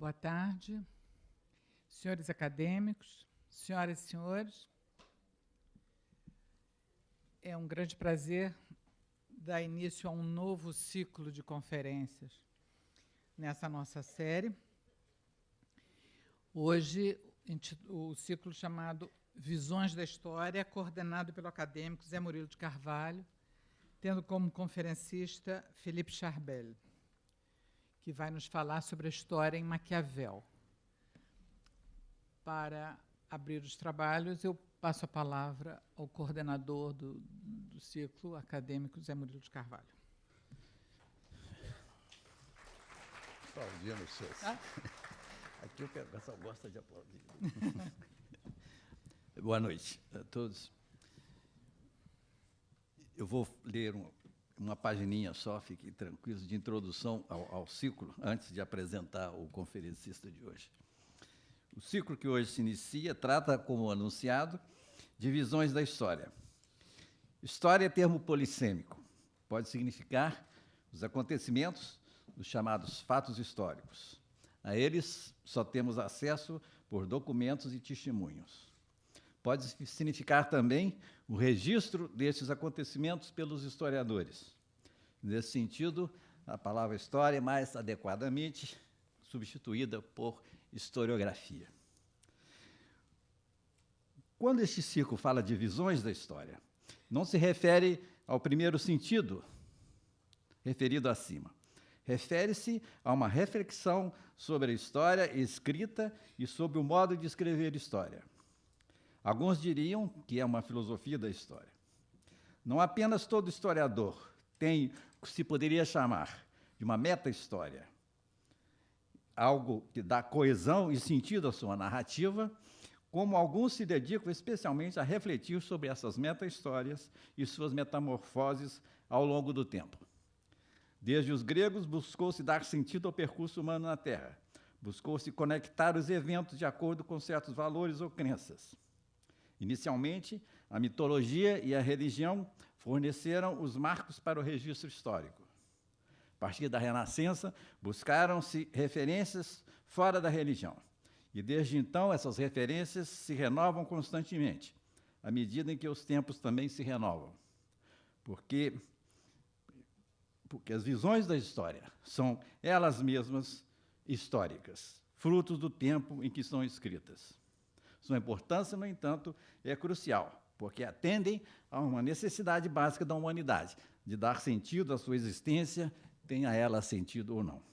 Boa tarde, senhores acadêmicos, senhoras e senhores. É um grande prazer dar início a um novo ciclo de conferências nessa nossa série. Hoje, o ciclo chamado Visões da História, coordenado pelo acadêmico Zé Murilo de Carvalho, tendo como conferencista Felipe Charbel, que vai nos falar sobre a história em Maquiavel. Para abrir os trabalhos, eu passo a palavra ao coordenador do ciclo acadêmico, Zé Murilo de Carvalho. Aplaudindo vocês. Ah? Aqui o pessoal gosta de aplaudir. Boa noite a todos. Eu vou ler uma pagininha só, fiquem tranquilos, de introdução ao ciclo, antes de apresentar o conferencista de hoje. O ciclo que hoje se inicia trata, como anunciado, de visões da história. História é termo polissêmico. Pode significar os acontecimentos dos chamados fatos históricos. A eles só temos acesso por documentos e testemunhos. Pode significar também o registro desses acontecimentos pelos historiadores. Nesse sentido, a palavra história é mais adequadamente substituída por historiografia. Quando este ciclo fala de visões da história, não se refere ao primeiro sentido referido acima. Refere-se a uma reflexão sobre a história escrita e sobre o modo de escrever história. Alguns diriam que é uma filosofia da história. Não apenas todo historiador tem o que se poderia chamar de uma meta-história, algo que dá coesão e sentido à sua narrativa, como alguns se dedicam especialmente a refletir sobre essas meta-histórias e suas metamorfoses ao longo do tempo. Desde os gregos, buscou-se dar sentido ao percurso humano na Terra. Buscou-se conectar os eventos de acordo com certos valores ou crenças. Inicialmente, a mitologia e a religião forneceram os marcos para o registro histórico. A partir da Renascença, buscaram-se referências fora da religião. E, desde então, essas referências se renovam constantemente, à medida em que os tempos também se renovam. Porque as visões da história são elas mesmas históricas, frutos do tempo em que são escritas. Sua importância, no entanto, é crucial, porque atendem a uma necessidade básica da humanidade, de dar sentido à sua existência, tenha ela sentido ou não.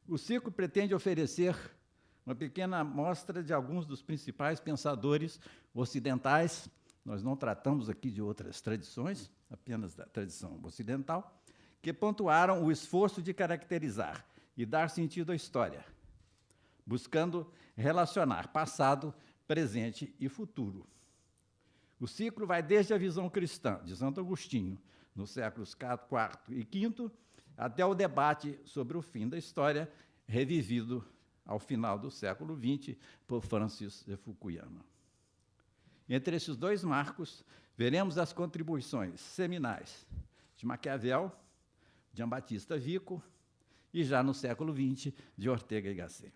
O ciclo pretende oferecer uma pequena amostra de alguns dos principais pensadores ocidentais. Nós não tratamos aqui de outras tradições, apenas da tradição ocidental, que pontuaram o esforço de caracterizar e dar sentido à história, buscando relacionar passado, presente e futuro. O ciclo vai desde a visão cristã de Santo Agostinho, nos séculos IV e V, até o debate sobre o fim da história, revivido ao final do século XX por Francis de Fukuyama. Entre esses dois marcos, veremos as contribuições seminais de Maquiavel, de Giambattista Vico e, já no século XX, de Ortega y Gasset.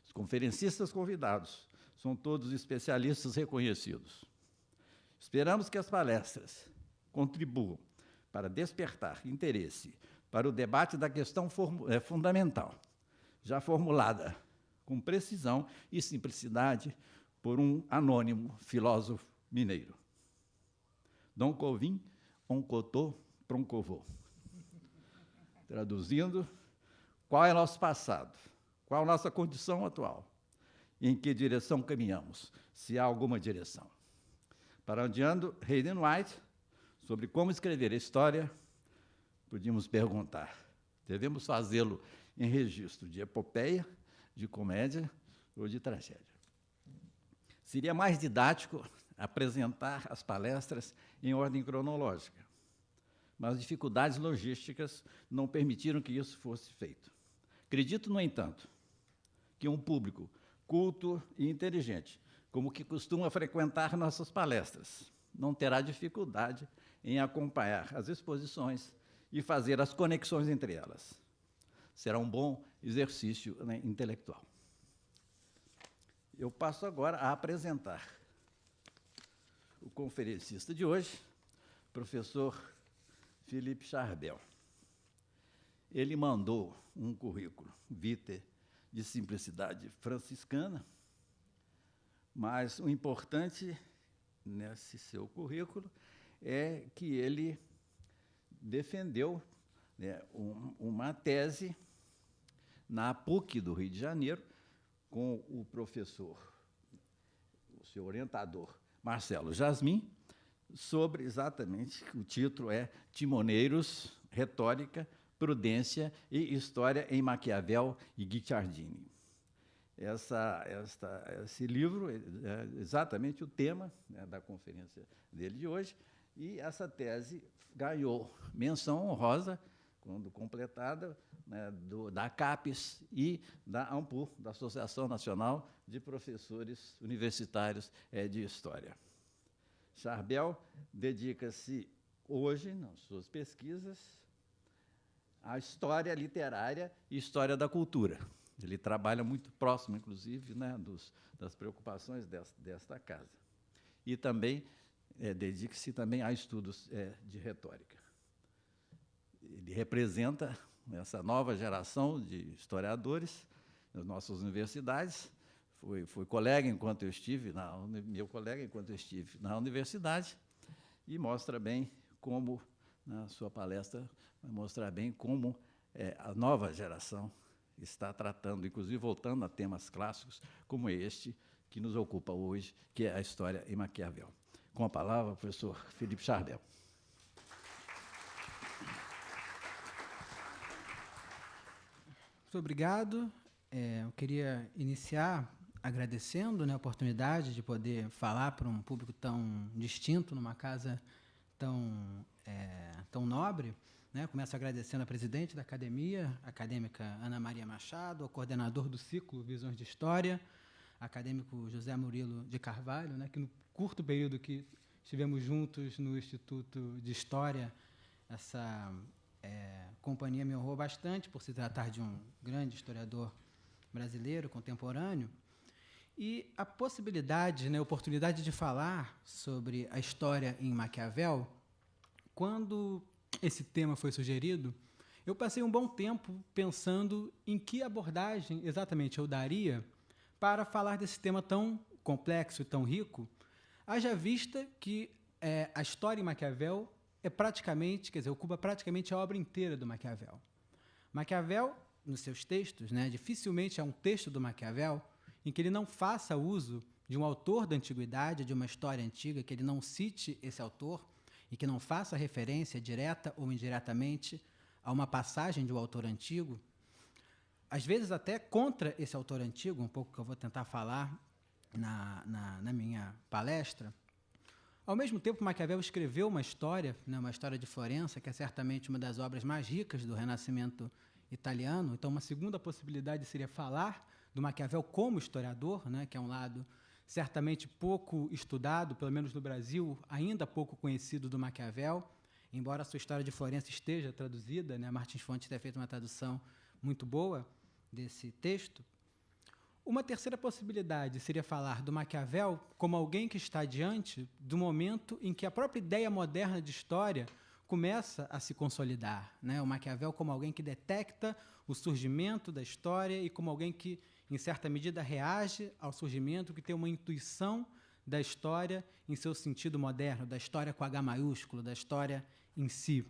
Os conferencistas convidados são todos especialistas reconhecidos. Esperamos que as palestras contribuam para despertar interesse para o debate da questão fundamental, já formulada com precisão e simplicidade por um anônimo filósofo mineiro. Dom Covim, on cotô, proncovô. Traduzindo, qual é o nosso passado? Qual a nossa condição atual? Em que direção caminhamos, se há alguma direção? Parodiando Hayden White, sobre como escrever a história, podíamos perguntar: devemos fazê-lo em registro de epopeia, de comédia ou de tragédia? Seria mais didático apresentar as palestras em ordem cronológica, mas dificuldades logísticas não permitiram que isso fosse feito. Acredito, no entanto, que um público culto e inteligente, como que costuma frequentar nossas palestras, não terá dificuldade em acompanhar as exposições e fazer as conexões entre elas. será um bom exercício, né, intelectual. Eu passo agora a apresentar o conferencista de hoje, professor Felipe Charbel. Ele mandou um currículo vitae de simplicidade franciscana, mas o importante nesse seu currículo é que ele defendeu, né, uma tese na PUC do Rio de Janeiro, com o professor, o seu orientador, Marcelo Jasmin, sobre exatamente, o título é Timoneiros, Retórica, Prudência e História em Maquiavel e Guicciardini. Esse livro é exatamente o tema, né, da conferência dele de hoje, e essa tese ganhou menção honrosa, quando completada, né, da CAPES e da ANPUR, da Associação Nacional de Professores Universitários de História. Charbel dedica-se hoje, nas suas pesquisas, à história literária e história da cultura. Ele trabalha muito próximo, inclusive, né, das preocupações desta casa. E também dedica-se também a estudos de retórica. Ele representa essa nova geração de historiadores nas nossas universidades. Foi colega enquanto eu estive meu colega enquanto eu estive na universidade, e mostra bem como, na sua palestra, vai mostrar bem como a nova geração está tratando, inclusive voltando a temas clássicos como este que nos ocupa hoje, que é a história em Maquiavel. Com a palavra, o professor Felipe Charbel. Muito obrigado. Eu queria iniciar agradecendo, né, a oportunidade de poder falar para um público tão distinto, numa casa tão nobre. Né? Começo agradecendo a presidente da academia, a acadêmica Ana Maria Machado, ao coordenador do ciclo Visões de História, acadêmico José Murilo de Carvalho, né, que no curto período que estivemos juntos no Instituto de História, essa companhia me honrou bastante, por se tratar de um grande historiador brasileiro, contemporâneo. E a possibilidade, né, a oportunidade de falar sobre a história em Maquiavel, quando esse tema foi sugerido, eu passei um bom tempo pensando em que abordagem exatamente eu daria para falar desse tema tão complexo e tão rico, haja vista que a história em Maquiavel ocupa praticamente a obra inteira do Maquiavel. Maquiavel, nos seus textos, né, dificilmente há um texto do Maquiavel em que ele não faça uso de um autor da antiguidade, de uma história antiga, que ele não cite esse autor e que não faça referência direta ou indiretamente a uma passagem de um autor antigo, às vezes até contra esse autor antigo, um pouco que eu vou tentar falar na minha palestra. Ao mesmo tempo, Maquiavel escreveu uma história, né, uma história de Florença, que é certamente uma das obras mais ricas do Renascimento italiano. Então, uma segunda possibilidade seria falar do Maquiavel como historiador, né, que é um lado certamente pouco estudado, pelo menos no Brasil, ainda pouco conhecido do Maquiavel, embora a sua história de Florença esteja traduzida, né, Martins Fontes tem feito uma tradução muito boa desse texto. Uma terceira possibilidade seria falar do Maquiavel como alguém que está diante do momento em que a própria ideia moderna de história começa a se consolidar, né? O Maquiavel como alguém que detecta o surgimento da história e como alguém que, em certa medida, reage ao surgimento, que tem uma intuição da história em seu sentido moderno, da história com H maiúsculo, da história em si.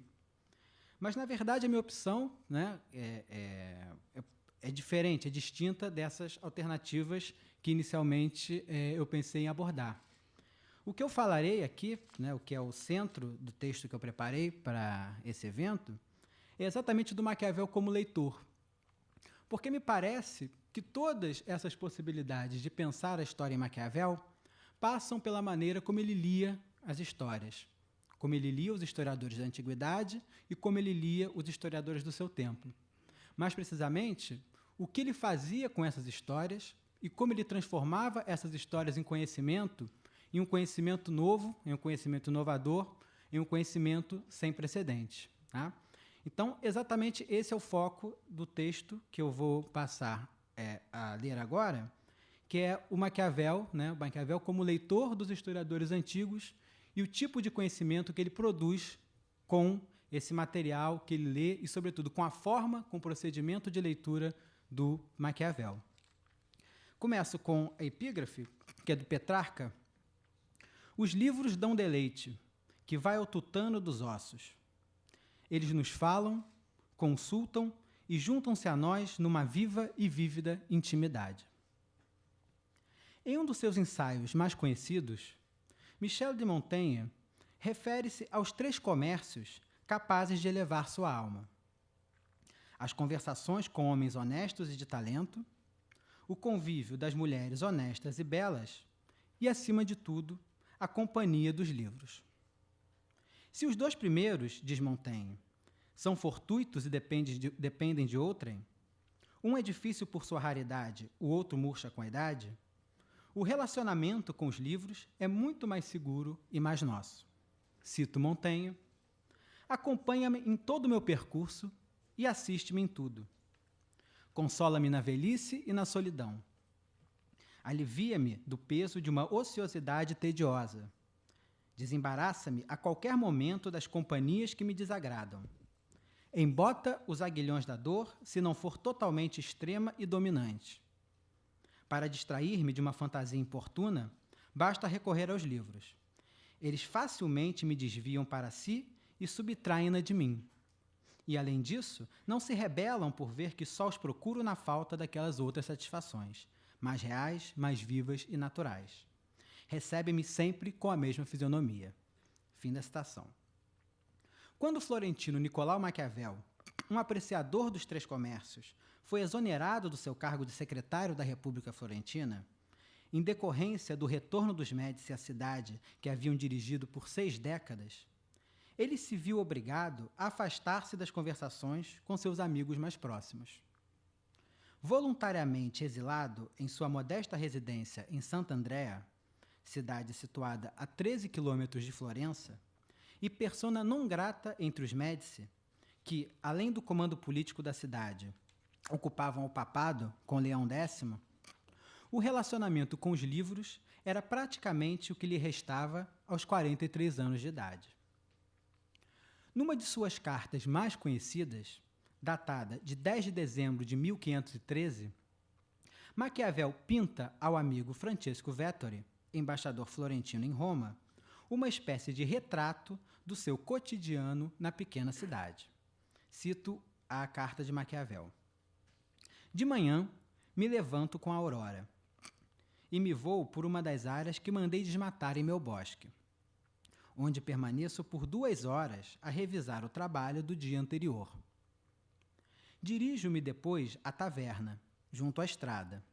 Mas, na verdade, a minha opção, né, é diferente, é distinta dessas alternativas que inicialmente eu pensei em abordar. O que eu falarei aqui, né, o que é o centro do texto que eu preparei para esse evento, é exatamente do Maquiavel como leitor. Porque me parece que todas essas possibilidades de pensar a história em Maquiavel passam pela maneira como ele lia as histórias, como ele lia os historiadores da antiguidade e como ele lia os historiadores do seu tempo. Mais precisamente, o que ele fazia com essas histórias e como ele transformava essas histórias em conhecimento, em um conhecimento novo, em um conhecimento inovador, em um conhecimento sem precedentes. Tá? Então, exatamente esse é o foco do texto que eu vou passar a ler agora, que é o Maquiavel, né? O Maquiavel como leitor dos historiadores antigos e o tipo de conhecimento que ele produz com esse material que ele lê e, sobretudo, com a forma, com o procedimento de leitura do Maquiavel. Começo com a epígrafe, que é do Petrarca. Os livros dão deleite, que vai ao tutano dos ossos. Eles nos falam, consultam e juntam-se a nós numa viva e vívida intimidade. Em um dos seus ensaios mais conhecidos, Michel de Montaigne refere-se aos 3 comércios capazes de elevar sua alma: as conversações com homens honestos e de talento, o convívio das mulheres honestas e belas e, acima de tudo, a companhia dos livros. Se os 2 primeiros, diz Montaigne, são fortuitos e dependem de outrem, um é difícil por sua raridade, o outro murcha com a idade, o relacionamento com os livros é muito mais seguro e mais nosso. Cito Montaigne: acompanha-me em todo o meu percurso e assiste-me em tudo. Consola-me na velhice e na solidão. Alivia-me do peso de uma ociosidade tediosa. Desembaraça-me a qualquer momento das companhias que me desagradam. Embota os aguilhões da dor, se não for totalmente extrema e dominante. Para distrair-me de uma fantasia importuna, basta recorrer aos livros. Eles facilmente me desviam para si e subtraem-na de mim. E, além disso, não se rebelam por ver que só os procuro na falta daquelas outras satisfações, mais reais, mais vivas e naturais. Recebe-me sempre com a mesma fisionomia. Fim da citação. Quando o florentino Nicolau Maquiavel, um apreciador dos 3 comércios, foi exonerado do seu cargo de secretário da República Florentina, em decorrência do retorno dos Médici à cidade que haviam dirigido por 6 décadas, ele se viu obrigado a afastar-se das conversações com seus amigos mais próximos. Voluntariamente exilado em sua modesta residência em Sant'Andrea, cidade situada a 13 quilômetros de Florença, e persona non grata entre os Médici, que, além do comando político da cidade, ocupavam o papado com Leão X, o relacionamento com os livros era praticamente o que lhe restava aos 43 anos de idade. Numa de suas cartas mais conhecidas, datada de 10 de dezembro de 1513, Maquiavel pinta ao amigo Francesco Vettori, embaixador florentino em Roma, uma espécie de retrato do seu cotidiano na pequena cidade. Cito a carta de Maquiavel. De manhã, me levanto com a aurora e me vou por uma das áreas que mandei desmatar em meu bosque, onde permaneço por 2 horas a revisar o trabalho do dia anterior. Dirijo-me depois à taverna, junto à estrada.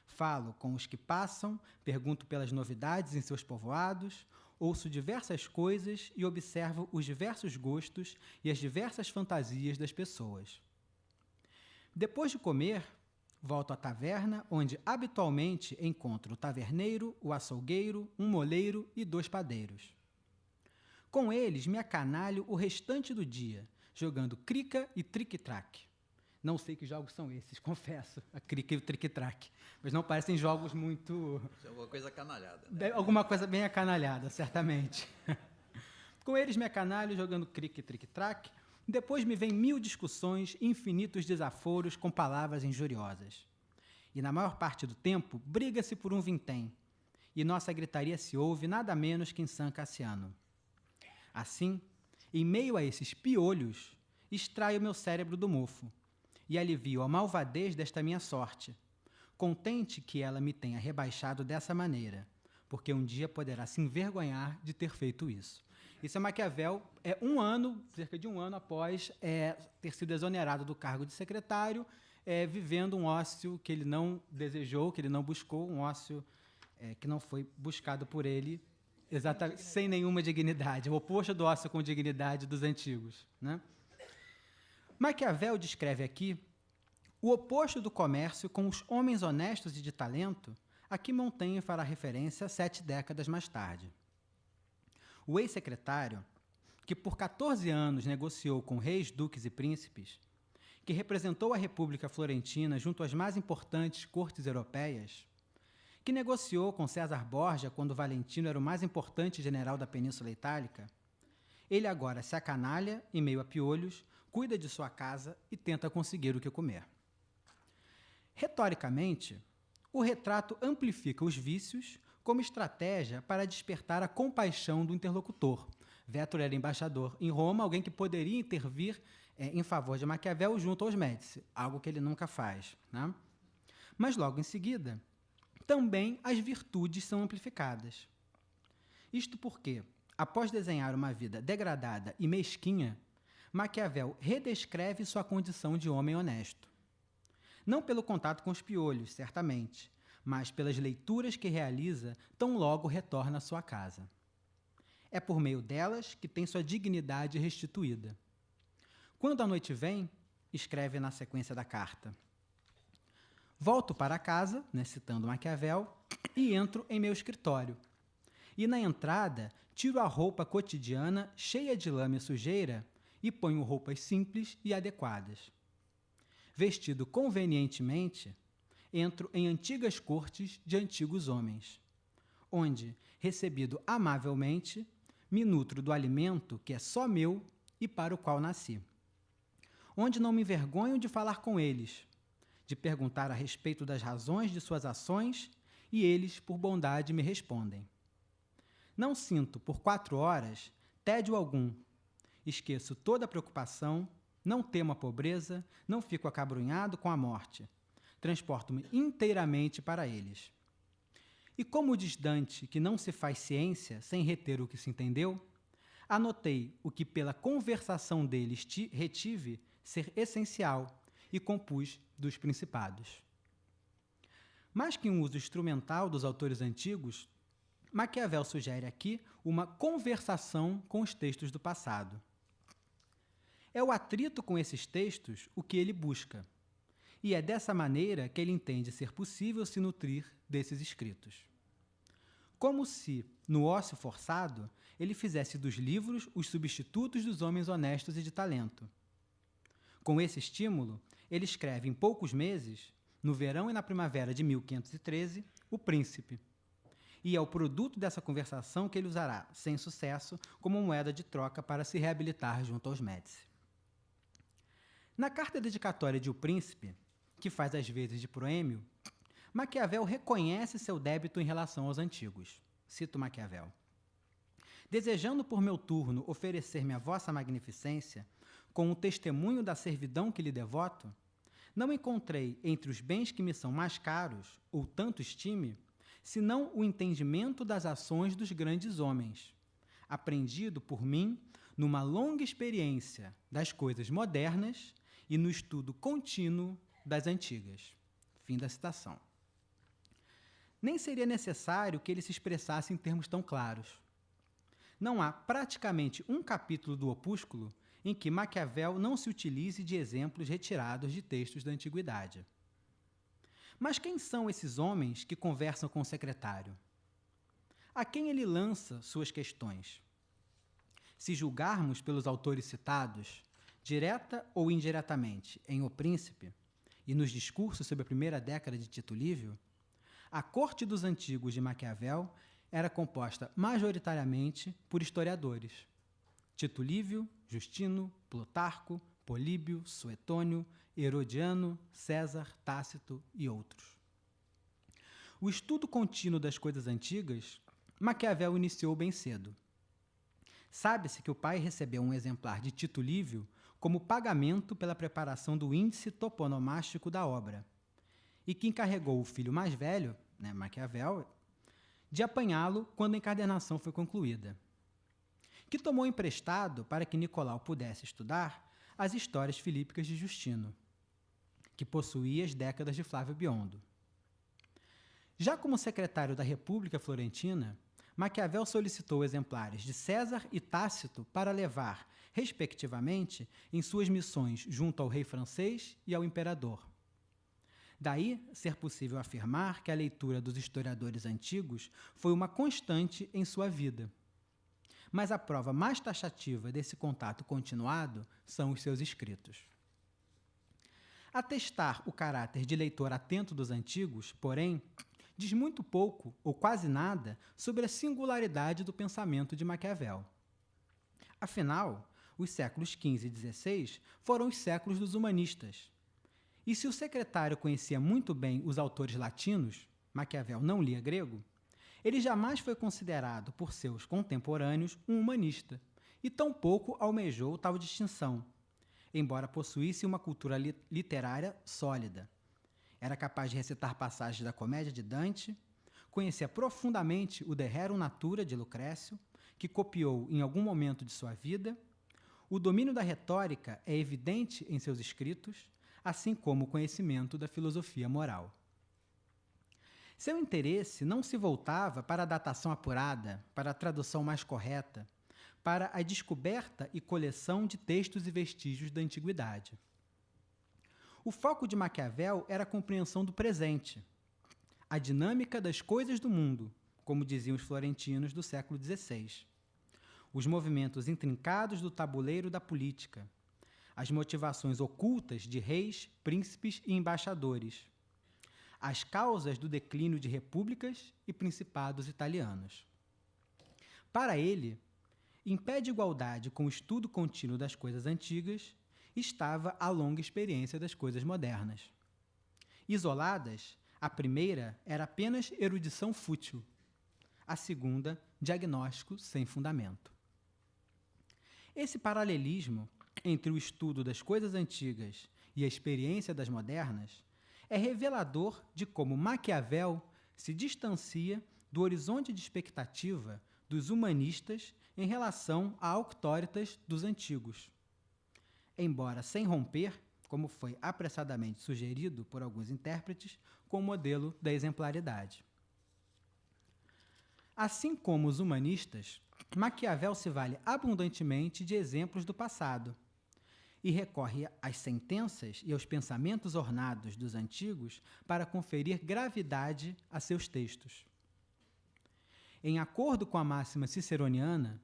Falo com os que passam, pergunto pelas novidades em seus povoados, ouço diversas coisas e observo os diversos gostos e as diversas fantasias das pessoas. Depois de comer, volto à taverna, onde habitualmente encontro o taverneiro, o açougueiro, um moleiro e 2 padeiros. Com eles me acanalho o restante do dia, jogando crica e trique-traque. Não sei que jogos são esses, confesso, a crica e o trique-traque, mas não parecem jogos muito... Isso é alguma coisa acanalhada, né? Alguma coisa bem acanalhada, certamente. Com eles me acanalho jogando crica e trique-traque, depois me vêm 1000 discussões, infinitos desaforos com palavras injuriosas. E na maior parte do tempo, briga-se por um vintém, e nossa gritaria se ouve nada menos que em San Cassiano. Assim, em meio a esses piolhos, extraio meu cérebro do mofo e alivio a malvadez desta minha sorte, contente que ela me tenha rebaixado dessa maneira, porque um dia poderá se envergonhar de ter feito isso. Isso é Maquiavel, cerca de um ano após ter sido exonerado do cargo de secretário, vivendo um ócio que ele não desejou, que ele não buscou, um ócio que não foi buscado por ele, exatamente, sem nenhuma dignidade, o oposto do ócio com dignidade dos antigos, né? Maquiavel descreve aqui o oposto do comércio com os homens honestos e de talento, a que Montaigne fará referência 7 décadas mais tarde. O ex-secretário, que por 14 anos negociou com reis, duques e príncipes, que representou a República Florentina junto às mais importantes cortes europeias, que negociou com César Borgia quando Valentino era o mais importante general da Península Itálica, ele agora se acanalha, em meio a piolhos, cuida de sua casa e tenta conseguir o que comer. Retoricamente, o retrato amplifica os vícios como estratégia para despertar a compaixão do interlocutor. Vetor era embaixador em Roma, alguém que poderia intervir em favor de Maquiavel junto aos Médici, algo que ele nunca faz, né? Mas logo em seguida, também as virtudes são amplificadas. Isto porque, após desenhar uma vida degradada e mesquinha, Maquiavel redescreve sua condição de homem honesto. Não pelo contato com os piolhos, certamente, mas pelas leituras que realiza tão logo retorna à sua casa. É por meio delas que tem sua dignidade restituída. Quando a noite vem, escreve na sequência da carta: volto para casa, né, citando Maquiavel, e entro em meu escritório. E na entrada, tiro a roupa cotidiana cheia de lama e sujeira e ponho roupas simples e adequadas. Vestido convenientemente, entro em antigas cortes de antigos homens, onde, recebido amavelmente, me nutro do alimento que é só meu e para o qual nasci. Onde não me envergonho de falar com eles, de perguntar a respeito das razões de suas ações, e eles, por bondade, me respondem. Não sinto, por 4 horas, tédio algum. Esqueço toda a preocupação, não temo a pobreza, não fico acabrunhado com a morte. Transporto-me inteiramente para eles. E como diz Dante que não se faz ciência sem reter o que se entendeu, anotei o que pela conversação deles retive ser essencial e compus dos principados. Mais que um uso instrumental dos autores antigos, Maquiavel sugere aqui uma conversação com os textos do passado. É o atrito com esses textos o que ele busca, e é dessa maneira que ele entende ser possível se nutrir desses escritos. Como se, no ócio forçado, ele fizesse dos livros os substitutos dos homens honestos e de talento. Com esse estímulo, ele escreve em poucos meses, no verão e na primavera de 1513, O Príncipe. E é o produto dessa conversação que ele usará, sem sucesso, como moeda de troca para se reabilitar junto aos Médici. Na carta dedicatória de O Príncipe, que faz às vezes de proêmio, Maquiavel reconhece seu débito em relação aos antigos. Cito Maquiavel: desejando por meu turno oferecer-me a vossa magnificência, com o testemunho da servidão que lhe devoto, não encontrei entre os bens que me são mais caros, ou tanto estime, senão o entendimento das ações dos grandes homens, aprendido por mim numa longa experiência das coisas modernas e no estudo contínuo das antigas. Fim da citação. Nem seria necessário que ele se expressasse em termos tão claros. Não há praticamente um capítulo do opúsculo em que Maquiavel não se utilize de exemplos retirados de textos da antiguidade. Mas quem são esses homens que conversam com o secretário? A quem ele lança suas questões? Se julgarmos pelos autores citados, direta ou indiretamente, em O Príncipe e nos discursos sobre a primeira década de Tito Livio, a corte dos antigos de Maquiavel era composta majoritariamente por historiadores. Tito Livio, Justino, Plutarco, Políbio, Suetônio, Herodiano, César, Tácito e outros. O estudo contínuo das coisas antigas, Maquiavel iniciou bem cedo. Sabe-se que o pai recebeu um exemplar de Tito Livio como pagamento pela preparação do índice toponomástico da obra, e que encarregou o filho mais velho, Maquiavel, de apanhá-lo quando a encadernação foi concluída, que tomou emprestado para que Nicolau pudesse estudar as histórias filípicas de Justino, que possuía as décadas de Flávio Biondo. Já como secretário da República Florentina, Maquiavel solicitou exemplares de César e Tácito para levar, respectivamente, em suas missões junto ao rei francês e ao imperador. Daí ser possível afirmar que a leitura dos historiadores antigos foi uma constante em sua vida. mas a prova mais taxativa desse contato continuado são os seus escritos. Atestar o caráter de leitor atento dos antigos, porém, diz muito pouco ou quase nada sobre a singularidade do pensamento de Maquiavel. Afinal, os séculos XV e XVI foram os séculos dos humanistas. E se o secretário conhecia muito bem os autores latinos, Maquiavel não lia grego, ele jamais foi considerado por seus contemporâneos um humanista, e tampouco almejou tal distinção, embora possuísse uma cultura literária sólida. Era capaz de recitar passagens da Comédia de Dante, conhecia profundamente o De Rerum Natura de Lucrécio, que copiou em algum momento de sua vida. O domínio da retórica é evidente em seus escritos, assim como o conhecimento da filosofia moral. Seu interesse não se voltava para a datação apurada, para a tradução mais correta, para a descoberta e coleção de textos e vestígios da antiguidade. O foco de Maquiavel era a compreensão do presente, a dinâmica das coisas do mundo, como diziam os florentinos do século XVI, os movimentos intrincados do tabuleiro da política, as motivações ocultas de reis, príncipes e embaixadores, as causas do declínio de repúblicas e principados italianos. Para ele, em pé de igualdade com o estudo contínuo das coisas antigas, estava a longa experiência das coisas modernas. Isoladas, a primeira era apenas erudição fútil, a segunda, diagnóstico sem fundamento. Esse paralelismo entre o estudo das coisas antigas e a experiência das modernas é revelador de como Maquiavel se distancia do horizonte de expectativa dos humanistas em relação a auctóritas dos antigos, embora sem romper, como foi apressadamente sugerido por alguns intérpretes, com o modelo da exemplaridade. Assim como os humanistas, Maquiavel se vale abundantemente de exemplos do passado e recorre às sentenças e aos pensamentos ornados dos antigos para conferir gravidade a seus textos. Em acordo com a máxima ciceroniana,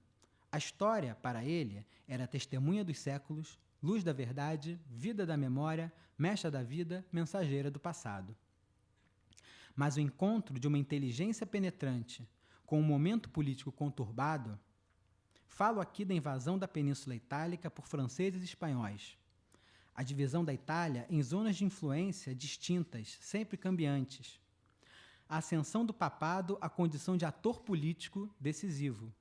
a história, para ele, era testemunha dos séculos, luz da verdade, vida da memória, mestra da vida, mensageira do passado. Mas o encontro de uma inteligência penetrante com um momento político conturbado, falo aqui da invasão da Península Itálica por franceses e espanhóis, a divisão da Itália em zonas de influência distintas, sempre cambiantes, a ascensão do papado à condição de ator político decisivo,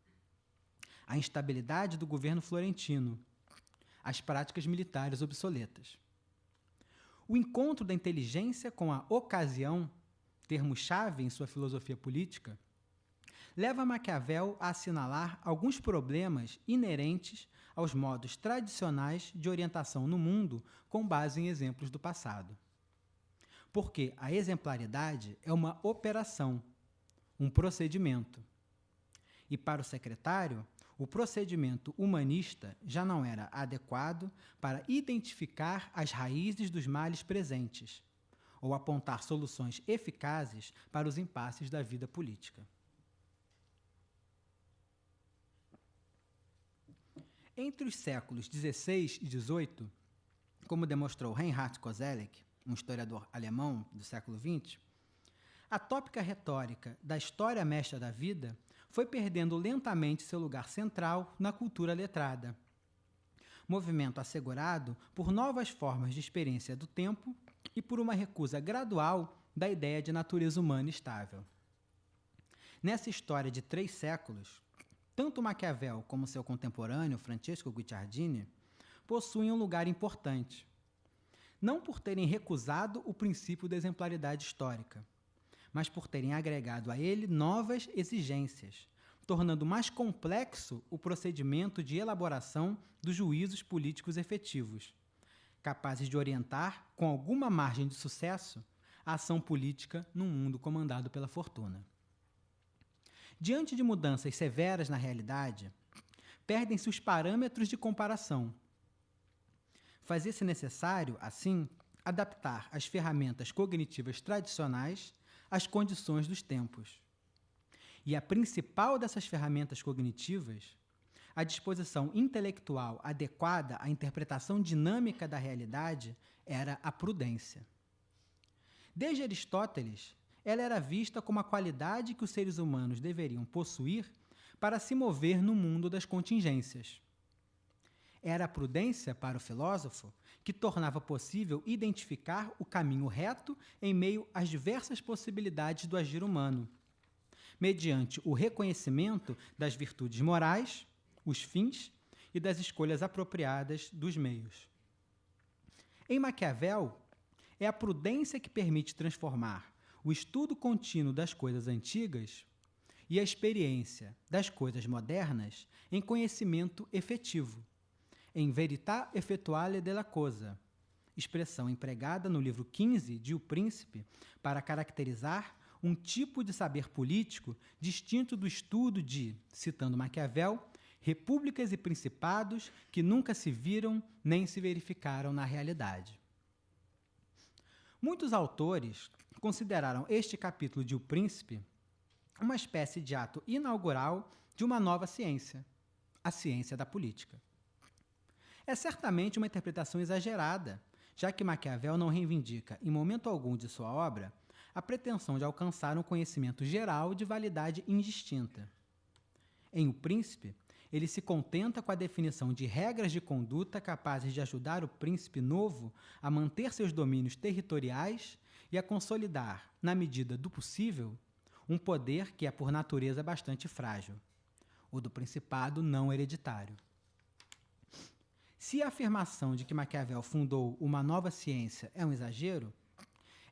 a instabilidade do governo florentino, as práticas militares obsoletas. O encontro da inteligência com a ocasião, termo-chave em sua filosofia política, leva Maquiavel a assinalar alguns problemas inerentes aos modos tradicionais de orientação no mundo com base em exemplos do passado. Porque a exemplaridade é uma operação, um procedimento. E para o secretário, o procedimento humanista já não era adequado para identificar as raízes dos males presentes ou apontar soluções eficazes para os impasses da vida política. Entre os séculos XVI e XVIII, como demonstrou Reinhard Koselleck, um historiador alemão do século XX, a tópica retórica da história mestra da vida foi perdendo lentamente seu lugar central na cultura letrada, movimento assegurado por novas formas de experiência do tempo e por uma recusa gradual da ideia de natureza humana estável. Nessa história de 3 séculos, tanto Maquiavel como seu contemporâneo, Francesco Guicciardini, possuem um lugar importante, não por terem recusado o princípio da exemplaridade histórica, mas por terem agregado a ele novas exigências, tornando mais complexo o procedimento de elaboração dos juízos políticos efetivos, capazes de orientar, com alguma margem de sucesso, a ação política num mundo comandado pela fortuna. Diante de mudanças severas na realidade, perdem-se os parâmetros de comparação. Fazia-se necessário, assim, adaptar as ferramentas cognitivas tradicionais às condições dos tempos. E a principal dessas ferramentas cognitivas, a disposição intelectual adequada à interpretação dinâmica da realidade era a prudência. Desde Aristóteles, ela era vista como a qualidade que os seres humanos deveriam possuir para se mover no mundo das contingências. Era a prudência, para o filósofo, que tornava possível identificar o caminho reto em meio às diversas possibilidades do agir humano, mediante o reconhecimento das virtudes morais, os fins e das escolhas apropriadas dos meios. Em Maquiavel, é a prudência que permite transformar o estudo contínuo das coisas antigas e a experiência das coisas modernas em conhecimento efetivo, em veritas effectuale della cosa, expressão empregada no livro 15 de O Príncipe para caracterizar um tipo de saber político distinto do estudo de, citando Maquiavel, repúblicas e principados que nunca se viram nem se verificaram na realidade. Muitos autores consideraram este capítulo de O Príncipe uma espécie de ato inaugural de uma nova ciência, a ciência da política. É certamente uma interpretação exagerada, já que Maquiavel não reivindica, em momento algum de sua obra, a pretensão de alcançar um conhecimento geral de validade indistinta. Em O Príncipe, ele se contenta com a definição de regras de conduta capazes de ajudar o príncipe novo a manter seus domínios territoriais e a consolidar, na medida do possível, um poder que é por natureza bastante frágil, o do principado não hereditário. Se a afirmação de que Maquiavel fundou uma nova ciência é um exagero,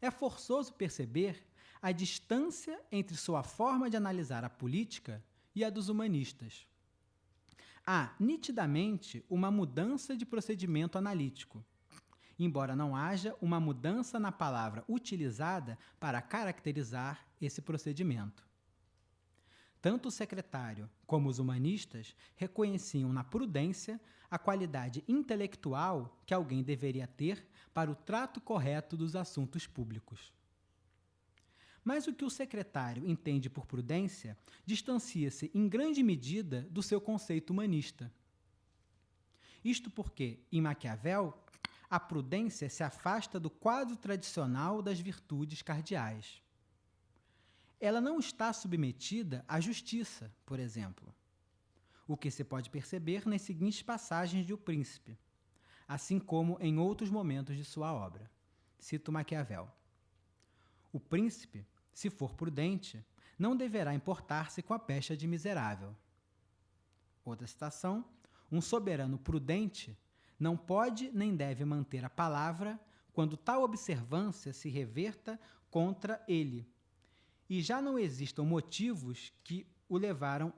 é forçoso perceber a distância entre sua forma de analisar a política e a dos humanistas. Há, nitidamente, uma mudança de procedimento analítico, embora não haja uma mudança na palavra utilizada para caracterizar esse procedimento. Tanto o secretário como os humanistas reconheciam na prudência a qualidade intelectual que alguém deveria ter para o trato correto dos assuntos públicos. Mas o que o secretário entende por prudência distancia-se em grande medida do seu conceito humanista. Isto porque, em Maquiavel, a prudência se afasta do quadro tradicional das virtudes cardeais. Ela não está submetida à justiça, por exemplo, o que se pode perceber nas seguintes passagens de O Príncipe, assim como em outros momentos de sua obra. Cito Maquiavel. O príncipe, se for prudente, não deverá importar-se com a pecha de miserável. Outra citação. Um soberano prudente não pode nem deve manter a palavra quando tal observância se reverta contra ele, e já não existam os motivos que o levaram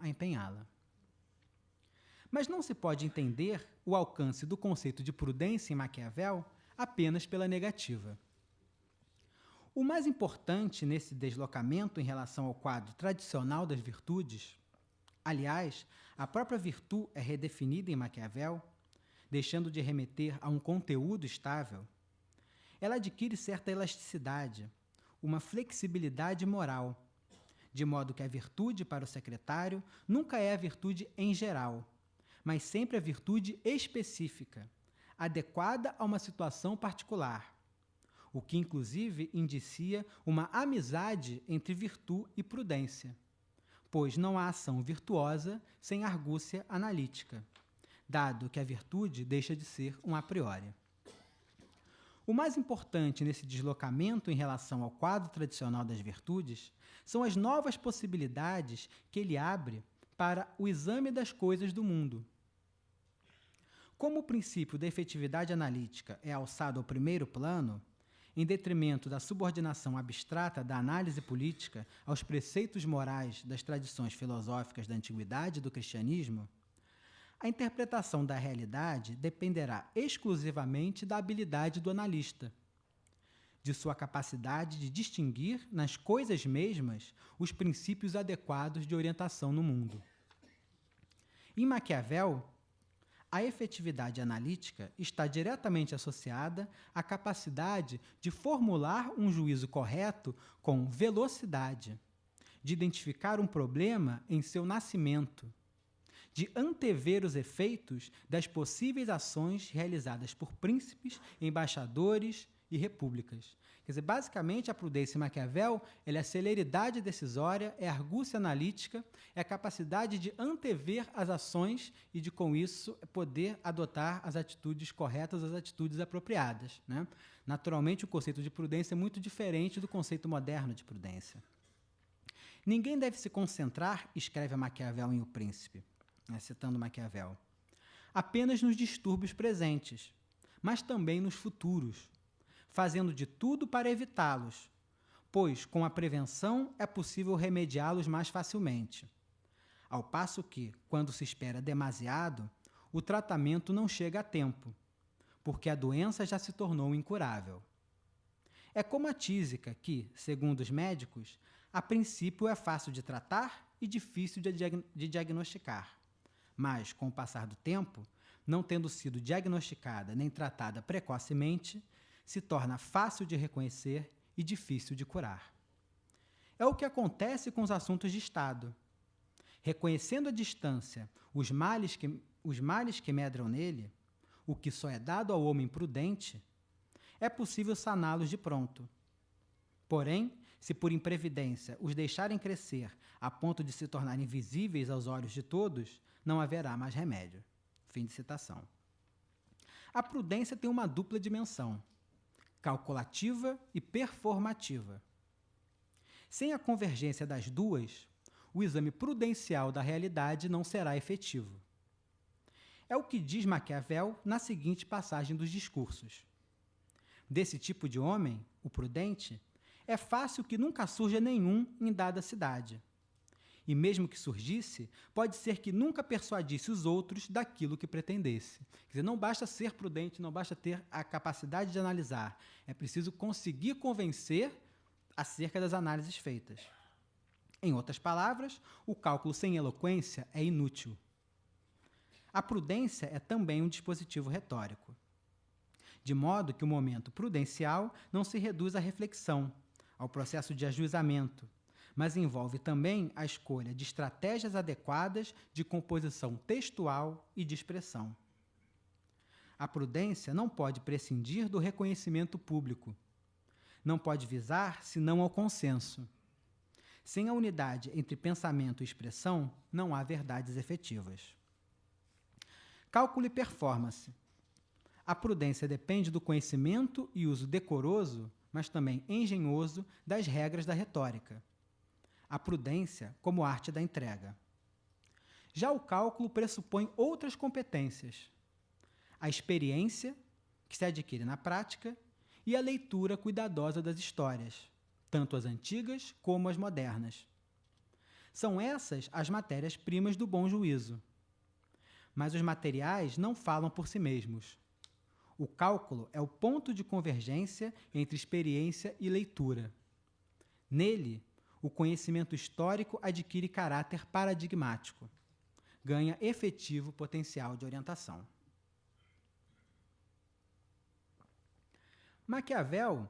a empenhá-la. Mas não se pode entender o alcance do conceito de prudência em Maquiavel apenas pela negativa. O mais importante nesse deslocamento em relação ao quadro tradicional das virtudes, aliás, a própria virtude é redefinida em Maquiavel, deixando de remeter a um conteúdo estável, ela adquire certa elasticidade, uma flexibilidade moral, de modo que a virtude para o secretário nunca é a virtude em geral, mas sempre a virtude específica, adequada a uma situação particular, o que inclusive indicia uma amizade entre virtude e prudência, pois não há ação virtuosa sem argúcia analítica, dado que a virtude deixa de ser um a priori. O mais importante nesse deslocamento em relação ao quadro tradicional das virtudes são as novas possibilidades que ele abre para o exame das coisas do mundo. Como o princípio da efetividade analítica é alçado ao primeiro plano, em detrimento da subordinação abstrata da análise política aos preceitos morais das tradições filosóficas da antiguidade e do cristianismo, a interpretação da realidade dependerá exclusivamente da habilidade do analista, de sua capacidade de distinguir nas coisas mesmas os princípios adequados de orientação no mundo. Em Maquiavel, a efetividade analítica está diretamente associada à capacidade de formular um juízo correto com velocidade, de identificar um problema em seu nascimento, de antever os efeitos das possíveis ações realizadas por príncipes, embaixadores e repúblicas. Quer dizer, basicamente, a prudência em Maquiavel é a celeridade decisória, é a argúcia analítica, é a capacidade de antever as ações e de, com isso, poder adotar as atitudes corretas, as atitudes apropriadas, né? Naturalmente, o conceito de prudência é muito diferente do conceito moderno de prudência. Ninguém deve se concentrar, escreve Maquiavel em O Príncipe, né, citando Maquiavel, apenas nos distúrbios presentes, mas também nos futuros, fazendo de tudo para evitá-los, pois com a prevenção é possível remediá-los mais facilmente. Ao passo que, quando se espera demasiado, o tratamento não chega a tempo, porque a doença já se tornou incurável. É como a tísica que, segundo os médicos, a princípio é fácil de tratar e difícil de diagnosticar, mas, com o passar do tempo, não tendo sido diagnosticada nem tratada precocemente, se torna fácil de reconhecer e difícil de curar. É o que acontece com os assuntos de Estado. Reconhecendo à distância os males que medram nele, o que só é dado ao homem prudente, é possível saná-los de pronto. Porém, se por imprevidência os deixarem crescer a ponto de se tornarem visíveis aos olhos de todos, não haverá mais remédio. Fim de citação. A prudência tem uma dupla dimensão, calculativa e performativa. Sem a convergência das duas, o exame prudencial da realidade não será efetivo. É o que diz Maquiavel na seguinte passagem dos discursos. Desse tipo de homem, o prudente, é fácil que nunca surja nenhum em dada cidade. E mesmo que surgisse, pode ser que nunca persuadisse os outros daquilo que pretendesse. Quer dizer, não basta ser prudente, não basta ter a capacidade de analisar. É preciso conseguir convencer acerca das análises feitas. Em outras palavras, o cálculo sem eloquência é inútil. A prudência é também um dispositivo retórico, de modo que o momento prudencial não se reduz à reflexão, ao processo de ajuizamento, mas envolve também a escolha de estratégias adequadas de composição textual e de expressão. A prudência não pode prescindir do reconhecimento público. Não pode visar senão ao consenso. Sem a unidade entre pensamento e expressão, não há verdades efetivas. Cálculo e performance. A prudência depende do conhecimento e uso decoroso, mas também engenhoso, das regras da retórica. A prudência como arte da entrega. Já o cálculo pressupõe outras competências. A experiência, que se adquire na prática, e a leitura cuidadosa das histórias, tanto as antigas como as modernas. São essas as matérias-primas do bom juízo. Mas os materiais não falam por si mesmos. O cálculo é o ponto de convergência entre experiência e leitura. Nele, o conhecimento histórico adquire caráter paradigmático, ganha efetivo potencial de orientação. Maquiavel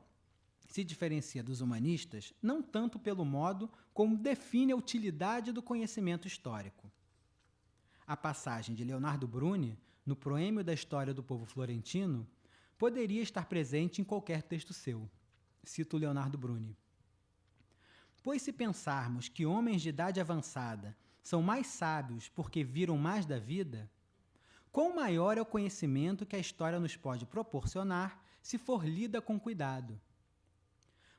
se diferencia dos humanistas não tanto pelo modo como define a utilidade do conhecimento histórico. A passagem de Leonardo Bruni, no Proêmio da História do Povo Florentino, poderia estar presente em qualquer texto seu. Cito Leonardo Bruni. Pois se pensarmos que homens de idade avançada são mais sábios porque viram mais da vida, quão maior é o conhecimento que a história nos pode proporcionar se for lida com cuidado.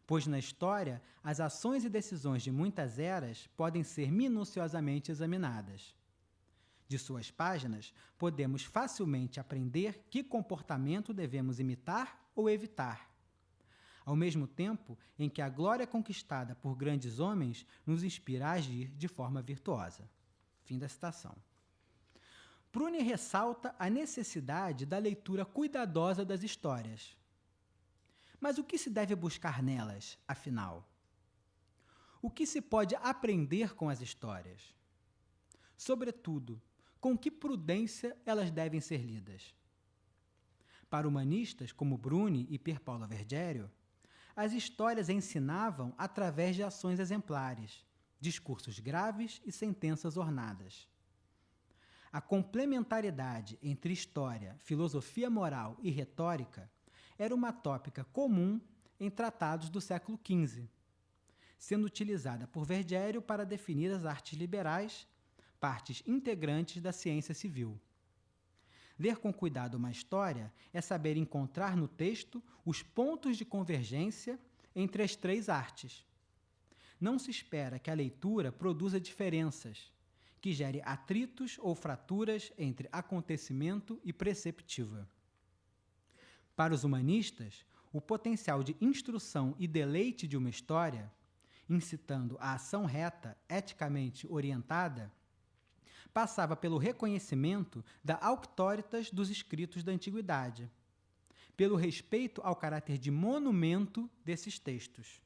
Pois na história, as ações e decisões de muitas eras podem ser minuciosamente examinadas. De suas páginas, podemos facilmente aprender que comportamento devemos imitar ou evitar, ao mesmo tempo em que a glória conquistada por grandes homens nos inspira a agir de forma virtuosa. Fim da citação. Bruni ressalta a necessidade da leitura cuidadosa das histórias. Mas o que se deve buscar nelas, afinal? O que se pode aprender com as histórias? Sobretudo, com que prudência elas devem ser lidas? Para humanistas como Bruni e Pier Paolo Vergerio, as histórias ensinavam através de ações exemplares, discursos graves e sentenças ornadas. A complementariedade entre história, filosofia moral e retórica era uma tópica comum em tratados do século XV, sendo utilizada por Vergério para definir as artes liberais, partes integrantes da ciência civil. Ler com cuidado uma história é saber encontrar no texto os pontos de convergência entre as três artes. Não se espera que a leitura produza diferenças, que gere atritos ou fraturas entre acontecimento e preceptiva. Para os humanistas, o potencial de instrução e deleite de uma história, incitando a ação reta, eticamente orientada, passava pelo reconhecimento da auctoritas dos escritos da antiguidade, pelo respeito ao caráter de monumento desses textos.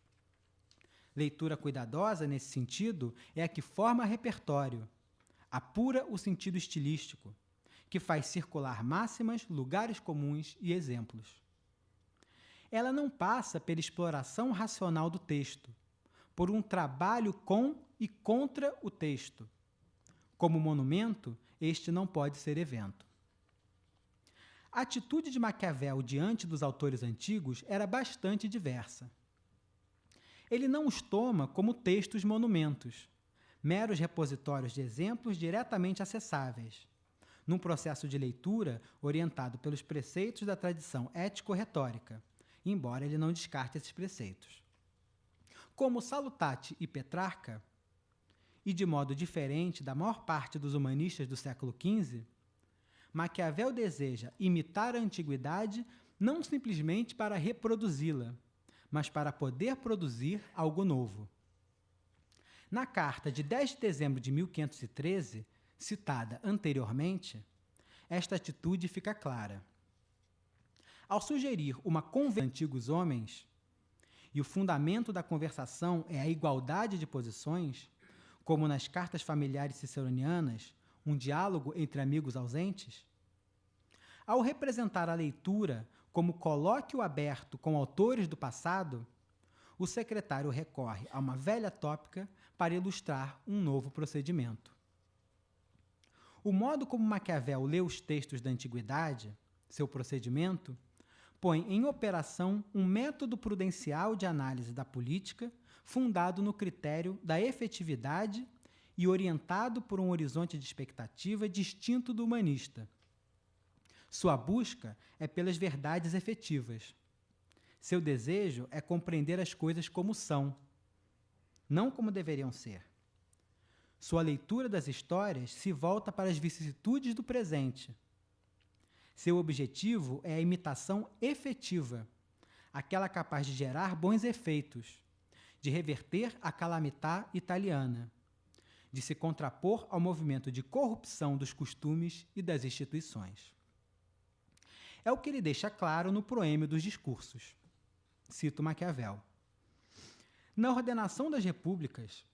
Leitura cuidadosa, nesse sentido, é a que forma repertório, apura o sentido estilístico, que faz circular máximas, lugares comuns e exemplos. Ela não passa pela exploração racional do texto, por um trabalho com e contra o texto. Como monumento, este não pode ser evento. A atitude de Maquiavel diante dos autores antigos era bastante diversa. Ele não os toma como textos monumentos, meros repositórios de exemplos diretamente acessáveis, num processo de leitura orientado pelos preceitos da tradição ético-retórica, embora ele não descarte esses preceitos. Como Salutati e Petrarca, e de modo diferente da maior parte dos humanistas do século XV, Maquiavel deseja imitar a antiguidade não simplesmente para reproduzi-la, mas para poder produzir algo novo. Na carta de 10 de dezembro de 1513, citada anteriormente, esta atitude fica clara. Ao sugerir uma conversa de antigos homens, e o fundamento da conversação é a igualdade de posições, como nas cartas familiares ciceronianas, um diálogo entre amigos ausentes, ao representar a leitura como colóquio aberto com autores do passado, o secretário recorre a uma velha tópica para ilustrar um novo procedimento. O modo como Maquiavel lê os textos da antiguidade, seu procedimento, põe em operação um método prudencial de análise da política fundado no critério da efetividade e orientado por um horizonte de expectativa distinto do humanista. Sua busca é pelas verdades efetivas. Seu desejo é compreender as coisas como são, não como deveriam ser. Sua leitura das histórias se volta para as vicissitudes do presente. Seu objetivo é a imitação efetiva, aquela capaz de gerar bons efeitos, de reverter a calamità italiana, de se contrapor ao movimento de corrupção dos costumes e das instituições. É o que ele deixa claro no Proêmio dos Discursos. Cito Maquiavel. Na ordenação das repúblicas,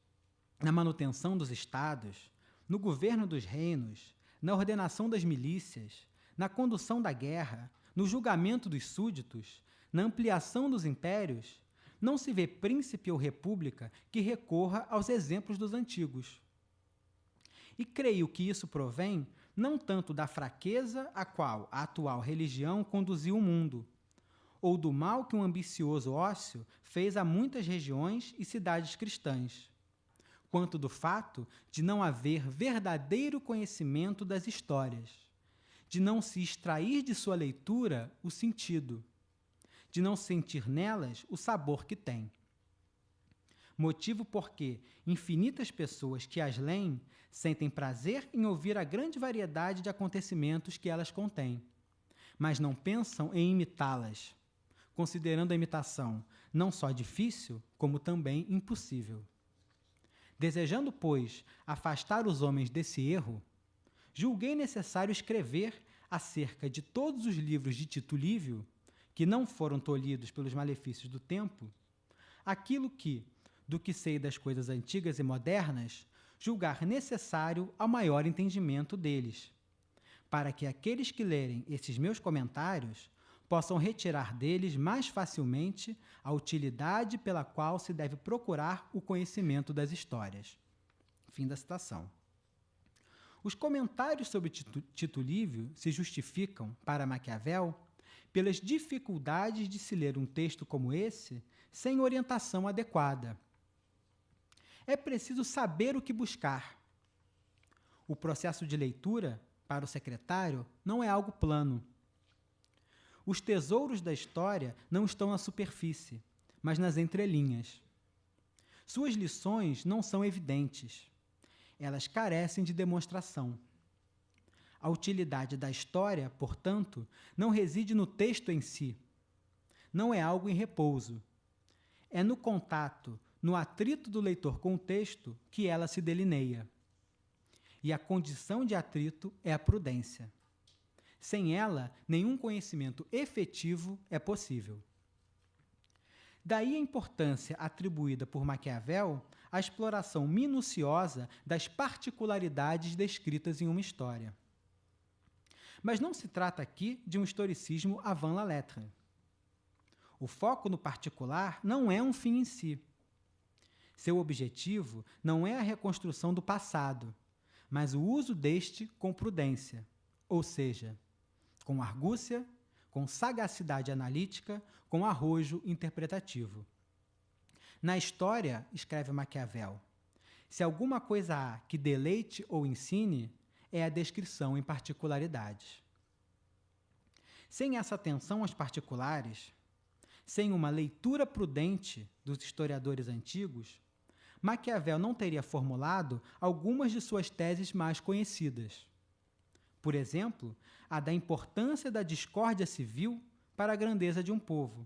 na manutenção dos estados, no governo dos reinos, na ordenação das milícias, na condução da guerra, no julgamento dos súditos, na ampliação dos impérios, não se vê príncipe ou república que recorra aos exemplos dos antigos. E creio que isso provém não tanto da fraqueza a qual a atual religião conduziu o mundo, ou do mal que um ambicioso ócio fez a muitas regiões e cidades cristãs, quanto do fato de não haver verdadeiro conhecimento das histórias, de não se extrair de sua leitura o sentido, de não sentir nelas o sabor que têm. Motivo porque infinitas pessoas que as leem sentem prazer em ouvir a grande variedade de acontecimentos que elas contêm, mas não pensam em imitá-las, considerando a imitação não só difícil, como também impossível. Desejando, pois, afastar os homens desse erro, julguei necessário escrever acerca de todos os livros de Tito Livio, que não foram tolhidos pelos malefícios do tempo, aquilo que, do que sei das coisas antigas e modernas, julgar necessário ao maior entendimento deles, para que aqueles que lerem esses meus comentários possam retirar deles mais facilmente a utilidade pela qual se deve procurar o conhecimento das histórias. Fim da citação. Os comentários sobre Tito Livio se justificam, para Maquiavel, pelas dificuldades de se ler um texto como esse sem orientação adequada. É preciso saber o que buscar. O processo de leitura, para o secretário, não é algo plano. Os tesouros da história não estão na superfície, mas nas entrelinhas. Suas lições não são evidentes. Elas carecem de demonstração. A utilidade da história, portanto, não reside no texto em si. Não é algo em repouso. É no contato, no atrito do leitor com o texto, que ela se delineia. E a condição de atrito é a prudência. Sem ela, nenhum conhecimento efetivo é possível. Daí a importância atribuída por Maquiavel à exploração minuciosa das particularidades descritas em uma história. Mas não se trata aqui de um historicismo avant la lettre. O foco no particular não é um fim em si. Seu objetivo não é a reconstrução do passado, mas o uso deste com prudência, ou seja, com argúcia, com sagacidade analítica, com arrojo interpretativo. Na história, escreve Maquiavel, se alguma coisa há que deleite ou ensine, é a descrição em particularidades. Sem essa atenção aos particulares, sem uma leitura prudente dos historiadores antigos, Maquiavel não teria formulado algumas de suas teses mais conhecidas. Por exemplo, a da importância da discórdia civil para a grandeza de um povo,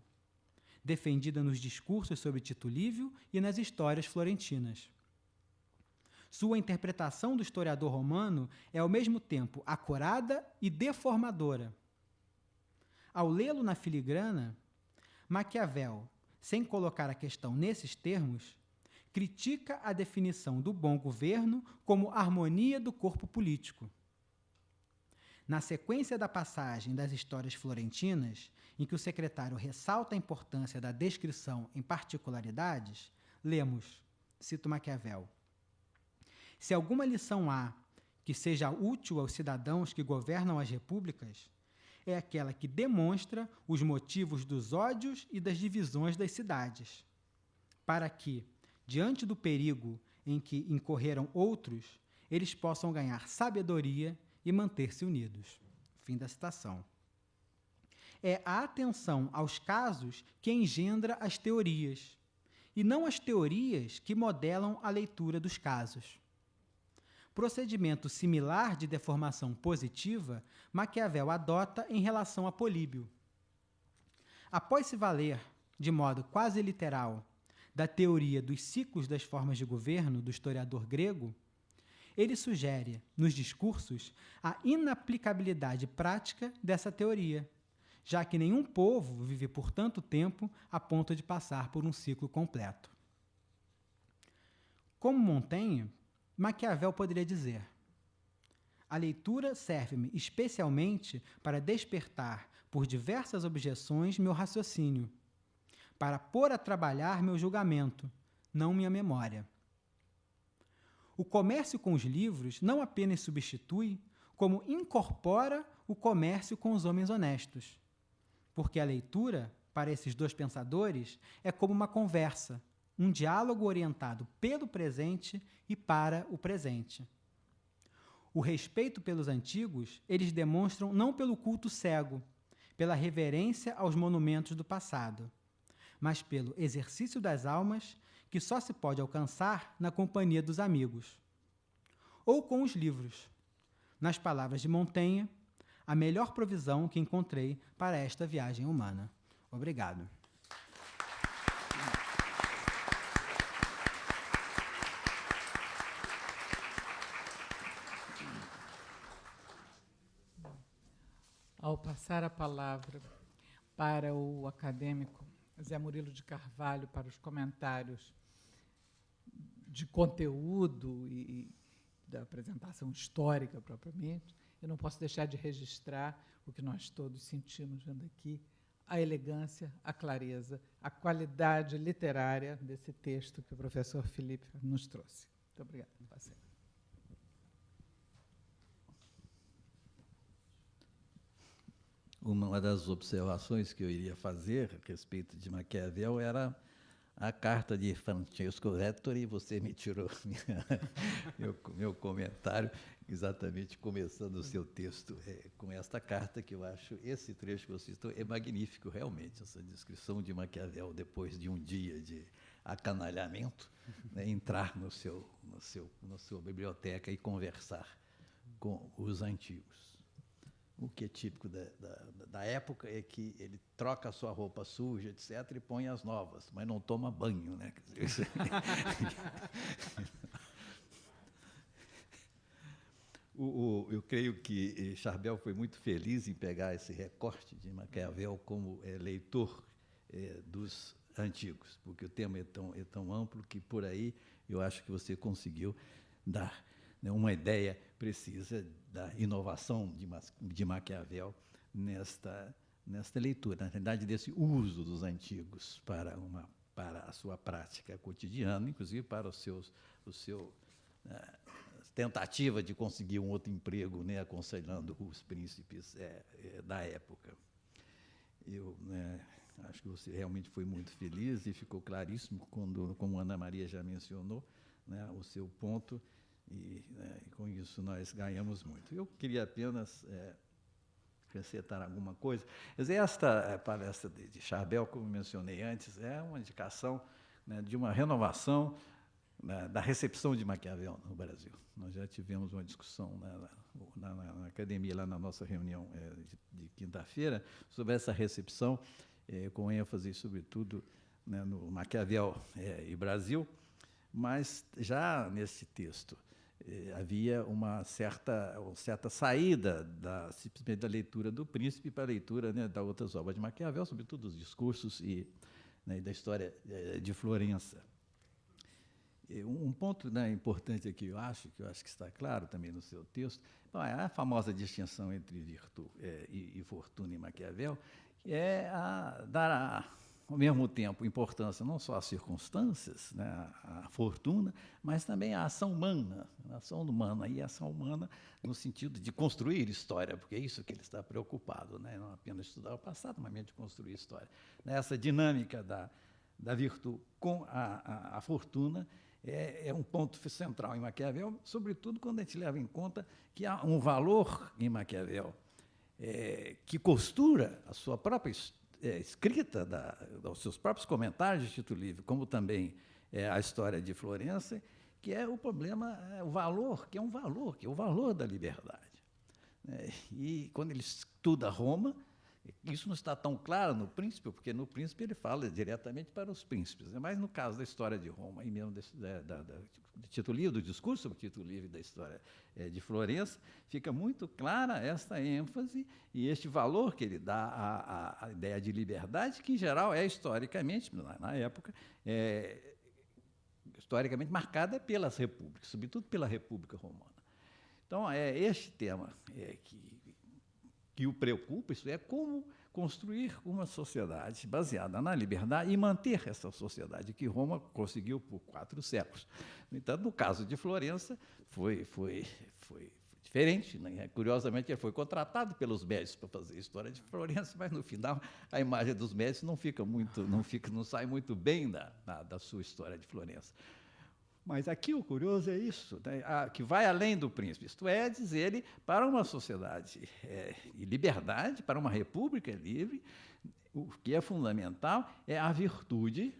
defendida nos discursos sobre Tito Livio e nas histórias florentinas. Sua interpretação do historiador romano é ao mesmo tempo acurada e deformadora. Ao lê-lo na filigrana, Maquiavel, sem colocar a questão nesses termos, critica a definição do bom governo como harmonia do corpo político. Na sequência da passagem das histórias florentinas, em que o secretário ressalta a importância da descrição em particularidades, lemos, cito Maquiavel, se alguma lição há que seja útil aos cidadãos que governam as repúblicas, é aquela que demonstra os motivos dos ódios e das divisões das cidades, para que, diante do perigo em que incorreram outros, eles possam ganhar sabedoria e manter-se unidos. Fim da citação. É a atenção aos casos que engendra as teorias, e não as teorias que modelam a leitura dos casos. Procedimento similar de deformação positiva, Maquiavel adota em relação a Políbio. Após se valer, de modo quase literal, da teoria dos ciclos das formas de governo do historiador grego, ele sugere, nos discursos, a inaplicabilidade prática dessa teoria, já que nenhum povo vive por tanto tempo a ponto de passar por um ciclo completo. Como Montaigne, Maquiavel poderia dizer: a leitura serve-me especialmente para despertar, por diversas objeções, meu raciocínio, para pôr a trabalhar meu julgamento, não minha memória. O comércio com os livros não apenas substitui, como incorpora o comércio com os homens honestos, porque a leitura, para esses dois pensadores, é como uma conversa, um diálogo orientado pelo presente e para o presente. O respeito pelos antigos, eles demonstram não pelo culto cego, pela reverência aos monumentos do passado, mas pelo exercício das almas que só se pode alcançar na companhia dos amigos. Ou com os livros. Nas palavras de Montaigne, a melhor provisão que encontrei para esta viagem humana. Obrigado. Ao passar a palavra para o acadêmico Zé Murilo de Carvalho para os comentários de conteúdo e da apresentação histórica propriamente, eu não posso deixar de registrar o que nós todos sentimos vendo aqui a elegância, a clareza, a qualidade literária desse texto que o professor Felipe nos trouxe. Muito obrigada. Passei. Uma das observações que eu iria fazer a respeito de Maquiavel era a carta de Francesco Vettori. Você me tirou meu comentário, exatamente começando o seu texto com esta carta, que eu acho, esse trecho que você citou é magnífico, realmente, essa descrição de Maquiavel depois de um dia de acanalhamento, né, entrar na sua biblioteca e conversar com os antigos. O que é típico da época é que ele troca a sua roupa suja, etc., e põe as novas, mas não toma banho, né? Eu creio que Charbel foi muito feliz em pegar esse recorte de Maquiavel como leitor dos antigos, porque o tema é tão amplo que, por aí, eu acho que você conseguiu dar uma ideia precisa da inovação de Maquiavel nesta leitura, na realidade, desse uso dos antigos para a sua prática cotidiana, inclusive para tentativa de conseguir um outro emprego, né, aconselhando os príncipes da época. Eu acho que você realmente foi muito feliz e ficou claríssimo, como Ana Maria já mencionou, né, o seu ponto. E com isso nós ganhamos muito. Eu queria apenas acrescentar alguma coisa. Esta palestra de Charbel, como mencionei antes, é uma indicação, né, de uma renovação, né, da recepção de Maquiavel no Brasil. Nós já tivemos uma discussão na academia, lá na nossa reunião de quinta-feira, sobre essa recepção, com ênfase, sobretudo, né, no Maquiavel e Brasil, mas já nesse texto havia uma certa saída simplesmente da leitura do Príncipe para a leitura, né, das outras obras de Maquiavel, sobretudo os discursos né, da história de Florença. Um ponto, né, importante aqui, eu acho que está claro também no seu texto, é a famosa distinção entre virtude e fortuna em Maquiavel, que é dar ao mesmo tempo importância não só às circunstâncias, né, à fortuna, mas também à ação humana, e a ação humana no sentido de construir história, porque é isso que ele está preocupado, né, não apenas estudar o passado, mas mesmo de construir história. Essa dinâmica da virtude com a fortuna é um ponto central em Maquiavel, sobretudo quando a gente leva em conta que há um valor em Maquiavel que costura a sua própria escrita, dos seus próprios comentários de Tito Livre, como também a história de Florença, que é o problema, o valor, que é o valor da liberdade. E quando ele estuda Roma, isso não está tão claro no Príncipe, porque no Príncipe ele fala diretamente para os príncipes, mas no caso da história de Roma, e mesmo de Tito Livre, do discurso sobre Tito Livre da história de Florença, fica muito clara esta ênfase e este valor que ele dá à ideia de liberdade, que em geral é historicamente, na época, historicamente marcada pelas repúblicas, sobretudo pela República Romana. Então, este tema que o preocupa, isso é como construir uma sociedade baseada na liberdade e manter essa sociedade que Roma conseguiu por 4 séculos. No entanto, no caso de Florença, foi diferente, né? Curiosamente, ele foi contratado pelos médicos para fazer a história de Florença, mas, no final, a imagem dos médicos não sai muito bem da sua história de Florença. Mas aqui o curioso é isso, né, que vai além do príncipe, isto é, diz ele, para uma sociedade de liberdade, para uma república livre, o que é fundamental é a virtude,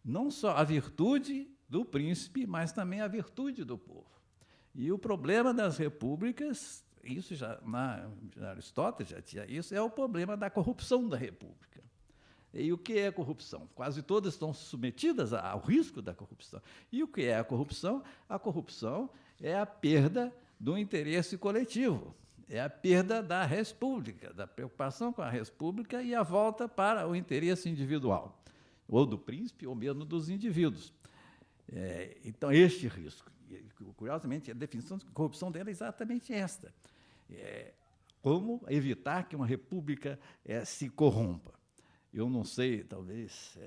não só a virtude do príncipe, mas também a virtude do povo. E o problema das repúblicas, isso já Aristóteles já tinha isso, é o problema da corrupção da república. E o que é a corrupção? Quase todas estão submetidas ao risco da corrupção. E o que é a corrupção? A corrupção é a perda do interesse coletivo, é a perda da república, da preocupação com a república e a volta para o interesse individual, ou do príncipe, ou mesmo dos indivíduos. Então, este risco, curiosamente, a definição de corrupção dela é exatamente esta. Como evitar que uma república se corrompa. Eu não sei, talvez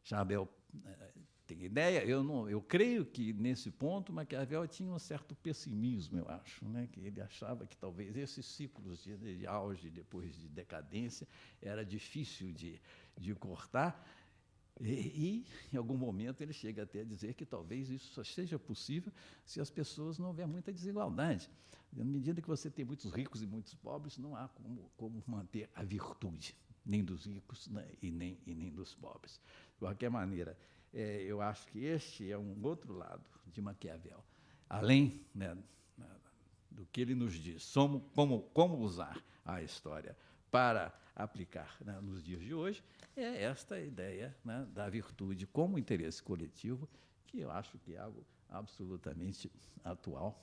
Charbel tenha ideia, eu creio que, nesse ponto, Maquiavel tinha um certo pessimismo, eu acho, né? Que ele achava que talvez esses ciclos de auge, depois de decadência, era difícil de cortar, e, em algum momento, ele chega até a dizer que talvez isso só seja possível se as pessoas não houver muita desigualdade. Na medida que você tem muitos ricos e muitos pobres, não há como manter a virtude, nem dos ricos, né, e nem dos pobres. De qualquer maneira, eu acho que este é um outro lado de Maquiavel. Além, né, do que ele nos diz, como usar a história para aplicar, né, nos dias de hoje, é esta ideia, né, da virtude como interesse coletivo, que eu acho que é algo absolutamente atual,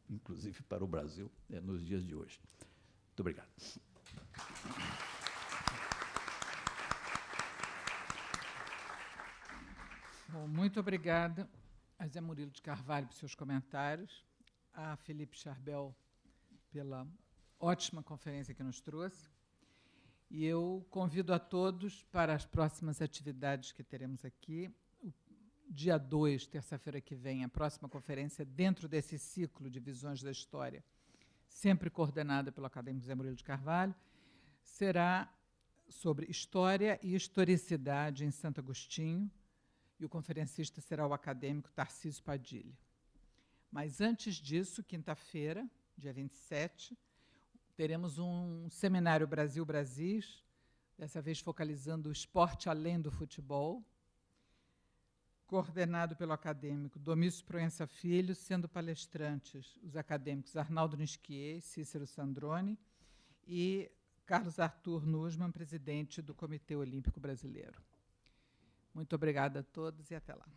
inclusive para o Brasil, nos dias de hoje. Muito obrigado. Bom, muito obrigada a Zé Murilo de Carvalho por seus comentários, a Felipe Charbel pela ótima conferência que nos trouxe, e eu convido a todos para as próximas atividades que teremos aqui. O dia 2, terça-feira que vem, a próxima conferência dentro desse ciclo de visões da história, sempre coordenada pelo acadêmico Zé Murilo de Carvalho, será sobre história e historicidade em Santo Agostinho, e o conferencista será o acadêmico Tarcísio Padilha. Mas, antes disso, quinta-feira, dia 27, teremos um seminário Brasil-Brasis, dessa vez focalizando o esporte além do futebol, coordenado pelo acadêmico Domício Proença Filho, sendo palestrantes os acadêmicos Arnaldo Nisquier, Cícero Sandrone e Carlos Arthur Nussmann, presidente do Comitê Olímpico Brasileiro. Muito obrigada a todos e até lá.